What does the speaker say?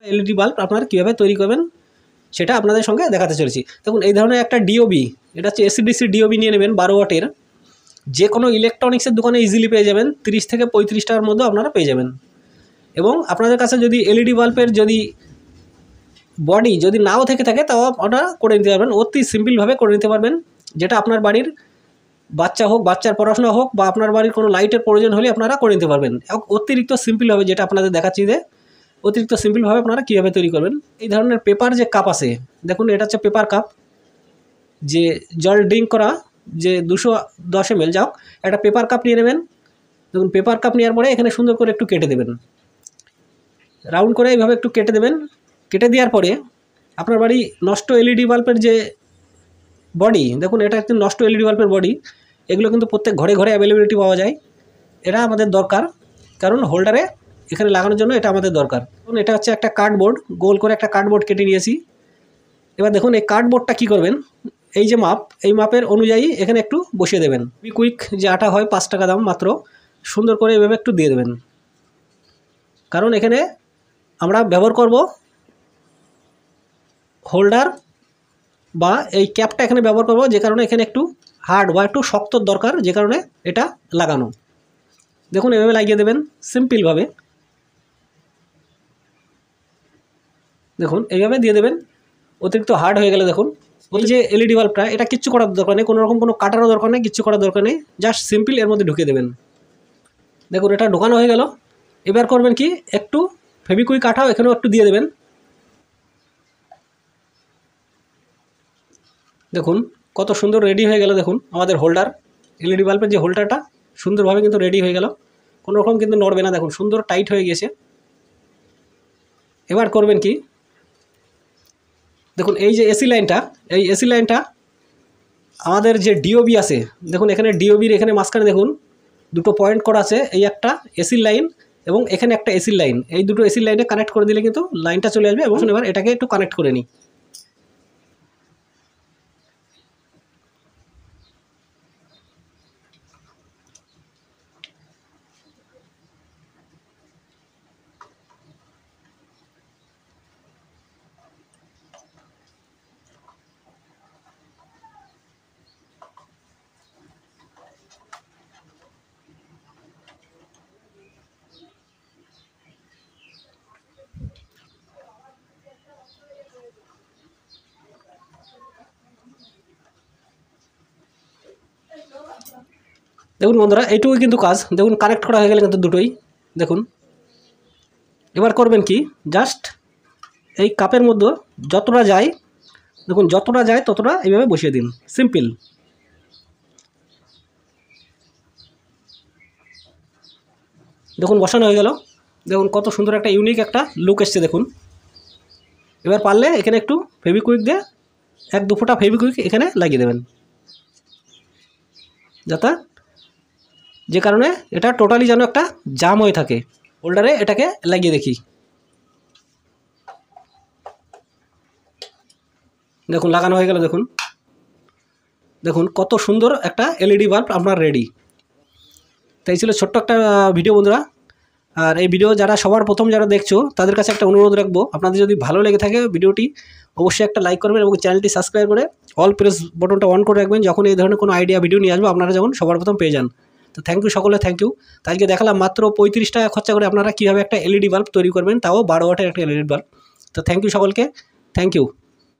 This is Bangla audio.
এলইডি বাল্ব আপনারা কীভাবে তৈরি করবেন সেটা আপনাদের সঙ্গে দেখাতে চলেছি। দেখুন এই ধরনের একটা ডিওবি, এটা হচ্ছে এসিডিসি ডিওবি নিয়ে নেবেন 12 ওয়াটের। যে কোনো ইলেকট্রনিক্সের দোকানে ইজিলি পেয়ে যাবেন, 30 থেকে 35 টাকার মধ্যে আপনারা পেয়ে যাবেন। এবং আপনাদের কাছে যদি এলইডি বাল্বের যদি বডি যদি নাও থেকে থাকে তাও আপনারা করে নিতে পারবেন, অতি সিম্পলভাবে করে নিতে পারবেন। যেটা আপনার বাড়ির বাচ্চা হোক, বাচ্চার পড়াশোনা হোক, বা আপনার বাড়ির কোনো লাইটের প্রয়োজন হলে আপনারা করে নিতে পারবেন অতিরিক্ত সিম্পলভাবে, যেটা আপনাদের দেখাচ্ছি যে অতিরিক্ত সিম্পলভাবে আপনারা কীভাবে তৈরি করবেন। এই ধরনের পেপার যে কাপ আছে, দেখুন এটা হচ্ছে পেপার কাপ, যে জল ড্রিঙ্ক করা যে 210 ml, যাও একটা পেপার কাপ নিয়ে নেবেন। দেখুন পেপার কাপ নেওয়ার পরে এখানে সুন্দর করে একটু কেটে দেবেন, রাউন্ড করে এইভাবে একটু কেটে দেবেন। কেটে দেওয়ার পরে আপনার বাড়ি নষ্ট এলইডি বাল্বের যে বডি, দেখুন এটা একটু নষ্ট এলইডি বাল্বের বডি, এগুলো কিন্তু প্রত্যেক ঘরে ঘরে অ্যাভেলেবিলিটি পাওয়া যায়। এটা আমাদের দরকার, কারণ হোল্ডারে এখানে লাগানোর জন্য এটা আমাদের দরকার। দেখুন এটা হচ্ছে একটা কার্ডবোর্ড, গোল করে একটা কার্ডবোর্ড কেটে নিয়েছি। এবার দেখুন এই কার্ডবোর্ডটা কী করবেন, এই যে মাপ, এই মাপের অনুযায়ী এখানে একটু বসিয়ে দেবেন। কুইক যে আটা হয় 5 টাকা দাম মাত্র, সুন্দর করে এভাবে একটু দিয়ে দেবেন। কারণ এখানে আমরা ব্যবহার করব হোল্ডার বা এই ক্যাপটা এখানে ব্যবহার করব, যে কারণে এখানে একটু হার্ড বা একটু শক্তর দরকার, যে কারণে এটা লাগানো। দেখুন এভাবে লাগিয়ে দেবেন সিম্পলভাবে, দেখুন এইভাবে দিয়ে দেবেন। অতিরিক্ত হার্ড হয়ে গেলে দেখুন ওই যে এলইডি বাল্বটা, এটা কিচ্ছু করার দরকার নেই, কোনো রকম কোনো কাটারও দরকার নেই, কিচ্ছু করার দরকার নেই, জাস্ট সিম্পল এর মধ্যে ঢুকিয়ে দেবেন। দেখুন এটা ঢোকানো হয়ে গেল। এবার করবেন কি, একটু ফেভিকুইক কাটাও এখানেও একটু দিয়ে দেবেন। দেখুন কত সুন্দর রেডি হয়ে গেল। দেখুন আমাদের হোল্ডার, এলইডি বাল্বের যে হোল্ডারটা সুন্দরভাবে কিন্তু রেডি হয়ে গেল, কোনো রকম কিন্তু নড়বে না। দেখুন সুন্দর টাইট হয়ে গেছে। এবার করবেন কি, দেখুন এই যে এসি লাইনটা, এই এসি লাইনটা আমাদের যে ডিওবি আছে, দেখুন এখানে ডিওবির এখানে মাঝখানে দেখুন দুটো পয়েন্ট করা আছে, এই একটা এসির লাইন এবং এখানে একটা এসির লাইন, এই দুটো এসির লাইনে কানেক্ট করে দিলে কিন্তু লাইনটা চলে আসবে। এবং এবার এটাকে একটু কানেক্ট করে নিই। দেখুন বন্ধুরা এইটুকুই কিন্তু কাজ। দেখুন কানেক্ট করা হয়ে গেলে কিন্তু দুটোই। দেখুন এবার করবেন কি, জাস্ট এই কাপের মধ্যে যতটা যায়, দেখুন যতটা যায় ততটা এইভাবে বসিয়ে দিন, সিম্পল। দেখুন বসানো হয়ে গেল। দেখুন কত সুন্দর একটা ইউনিক একটা লুক এসছে। দেখুন এবার পারলে এখানে একটু ফেভিকুইক দিয়ে 1-2 ফোঁটা ফেভিকুইক এখানে লাগিয়ে দেবেন, যাতে যে কারণে এটা টোটালি যেন একটা জাম হয়ে থাকে। হোল্ডারে এটাকে লাগিয়ে দেখি। দেখুন লাগানো হয়ে গেল। দেখুন দেখুন কত সুন্দর একটা এলইডি বাল্ব আপনার রেডি। তাই ছিল ছোট্ট একটা ভিডিও বন্ধুরা। আর এই ভিডিও যারা সবার প্রথম যারা দেখছো তাদের কাছে একটা অনুরোধ রাখবো, আপনাদের যদি ভালো লেগে থাকে ভিডিওটি অবশ্যই একটা লাইক করবেন এবং চ্যানেলটি সাবস্ক্রাইব করে অল প্রেস বটনটা অন করে রাখবেন, যখন এই ধরনের কোনো আইডিয়া ভিডিও নিয়ে আসবো আপনারা যখন সবার প্রথম পেয়ে যান। তো থ্যাংক ইউ সকলে, থ্যাংক ইউ। আজকে দেখালাম মাত্র 35 টাকা খরচা করে আপনারা কীভাবে একটা এলইডি বাল্ব তৈরি করবেন, তাও 12 ওয়াটের একটা এলইডি বাল্ব। তো থ্যাংক ইউ সকলকে, থ্যাংক ইউ।